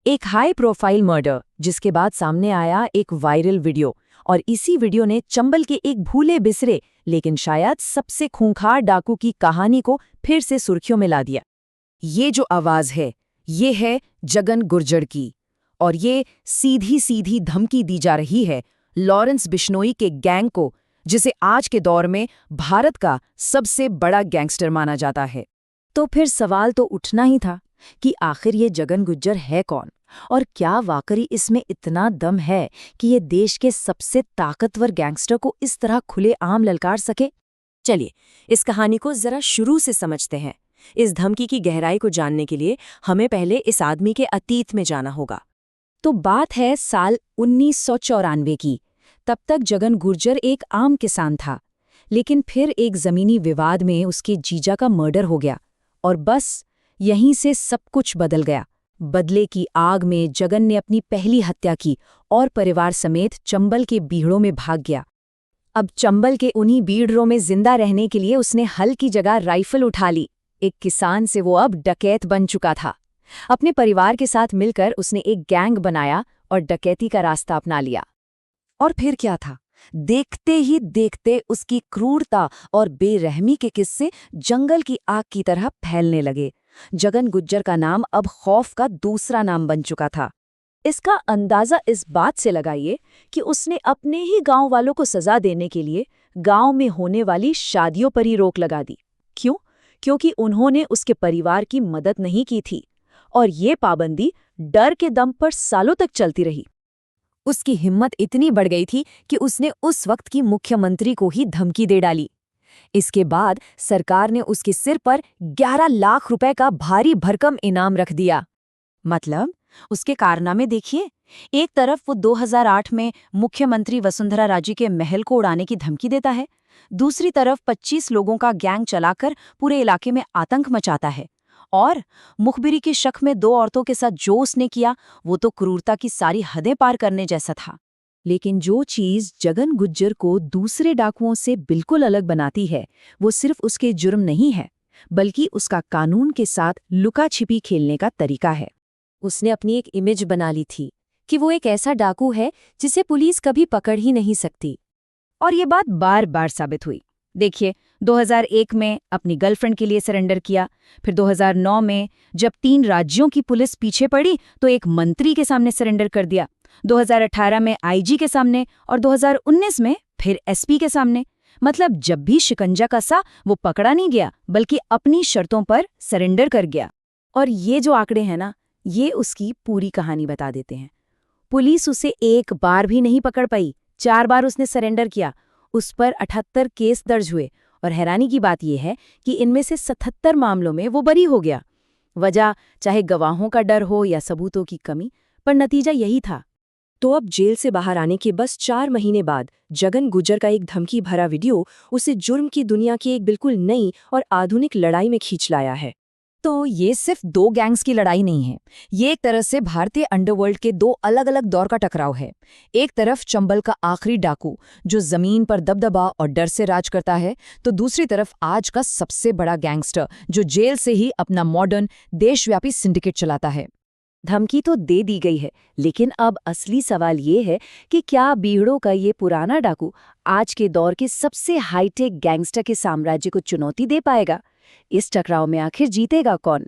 एक high profile murder, जिसके बाद सामने आया एक वायरल वीडियो, और इसी वीडियो ने चंबल के एक भूले बिसरे लेकिन शायद सबसे खूंखार डाकू की कहानी को फिर से सुर्खियों में ला दिया। ये जो आवाज है, ये है जगन गुर्जर की, और ये सीधी सीधी धमकी दी जा रही है लॉरेंस बिश्नोई के गैंग को, जिसे आज के दौर में भारत का सबसे बड़ा गैंगस्टर माना जाता है। तो फिर सवाल तो उठना ही था कि आखिर ये जगन गुर्जर है कौन, और क्या वाकई इसमें इतना दम है कि ये देश के सबसे ताकतवर गैंगस्टर को इस तरह खुलेआम ललकार सके। चलिए इस कहानी को जरा शुरू से समझते हैं। इस धमकी की गहराई को जानने के लिए हमें पहले इस आदमी के अतीत में जाना होगा। तो बात है साल 1994 की। तब तक जगन गुर्जर एक आम किसान था, लेकिन फिर एक जमीनी विवाद में उसके जीजा का मर्डर हो गया, और बस यहीं से सब कुछ बदल गया। बदले की आग में जगन ने अपनी पहली हत्या की और परिवार समेत चंबल के बीहड़ों में भाग गया। अब चंबल के उन्हीं बीहड़ों में जिंदा रहने के लिए उसने हल की जगह राइफल उठा ली। एक किसान से वो अब डकैत बन चुका था। अपने परिवार के साथ मिलकर उसने एक गैंग बनाया और डकैती का रास्ता अपना लिया। और फिर क्या था, देखते ही देखते उसकी क्रूरता और बेरहमी के किस्से जंगल की आग की तरह फैलने लगे। जगन गुर्जर का नाम अब खौफ का दूसरा नाम बन चुका था। इसका अंदाजा इस बात से लगाइए कि उसने अपने ही गांव वालों को सजा देने के लिए गांव में होने वाली शादियों पर ही रोक लगा दी। क्यों? क्योंकि उन्होंने उसके परिवार की मदद नहीं की थी, और ये पाबंदी डर के दम पर सालों तक चलती रही। उसकी हिम्मत इतनी बढ़ गई थी कि उसने उस वक्त की मुख्यमंत्री को ही धमकी दे डाली। इसके बाद सरकार ने उसके सिर पर 11 लाख रुपए का भारी भरकम इनाम रख दिया। मतलब उसके कारनामे देखिए। एक तरफ वो 2008 में मुख्यमंत्री वसुंधरा राजे के महल को उड़ाने की धमकी देता है, दूसरी तरफ 25 लोगों का गैंग चलाकर पूरे इलाके में आतंक मचाता है, और मुखबिरी के शक में 2 औरतों के साथ जो उसने किया वो तो क्रूरता की सारी हदें पार करने जैसा था। लेकिन जो चीज जगन गुर्जर को दूसरे डाकुओं से बिल्कुल अलग बनाती है, वो सिर्फ उसके जुर्म नहीं है, बल्कि उसका कानून के साथ लुका छिपी खेलने का तरीका है। उसने अपनी एक इमेज बना ली थी कि वो एक ऐसा डाकू है जिसे पुलिस कभी पकड़ ही नहीं सकती, और ये बात बार बार साबित हुई। देखिए, 2001 में अपनी गर्लफ्रेंड के लिए सरेंडर किया, फिर 2009 में जब 3 राज्यों की पुलिस पीछे पड़ी तो एक मंत्री के सामने सरेंडर कर दिया, 2018 में आईजी के सामने, और 2019 में फिर एसपी के सामने। मतलब जब भी शिकंजा कसा वो पकड़ा नहीं गया, बल्कि अपनी शर्तों पर सरेंडर कर गया। और ये जो आंकड़े हैं ना, ये उसकी पूरी कहानी बता देते हैं। पुलिस उसे एक बार भी नहीं पकड़ पाई, 4 बार उसने सरेंडर किया, उस पर 78 केस दर्ज हुए, और हैरानी की बात यह है कि इनमें से 77 मामलों में वो बरी हो गया। वजह चाहे गवाहों का डर हो या सबूतों की कमी, पर नतीजा यही था। तो अब जेल से बाहर आने के बस 4 महीने बाद जगन गुर्जर का एक धमकी भरा वीडियो उसे जुर्म की दुनिया की एक बिल्कुल नई और आधुनिक लड़ाई में खींच लाया है। तो ये सिर्फ 2 गैंग्स की लड़ाई नहीं है, ये एक तरह से भारतीय अंडरवर्ल्ड के 2 अलग अलग दौर का टकराव है। एक तरफ चंबल का आखिरी डाकू जो जमीन पर दबदबा और डर से राज करता है, तो दूसरी तरफ आज का सबसे बड़ा गैंगस्टर जो जेल से ही अपना मॉडर्न देशव्यापी सिंडिकेट चलाता है। धमकी तो दे दी गई है, लेकिन अब असली सवाल ये है कि क्या बीहड़ों का ये पुराना डाकू आज के दौर के सबसे हाईटेक गैंगस्टर के साम्राज्य को चुनौती दे पाएगा? इस टकराव में आखिर जीतेगा कौन?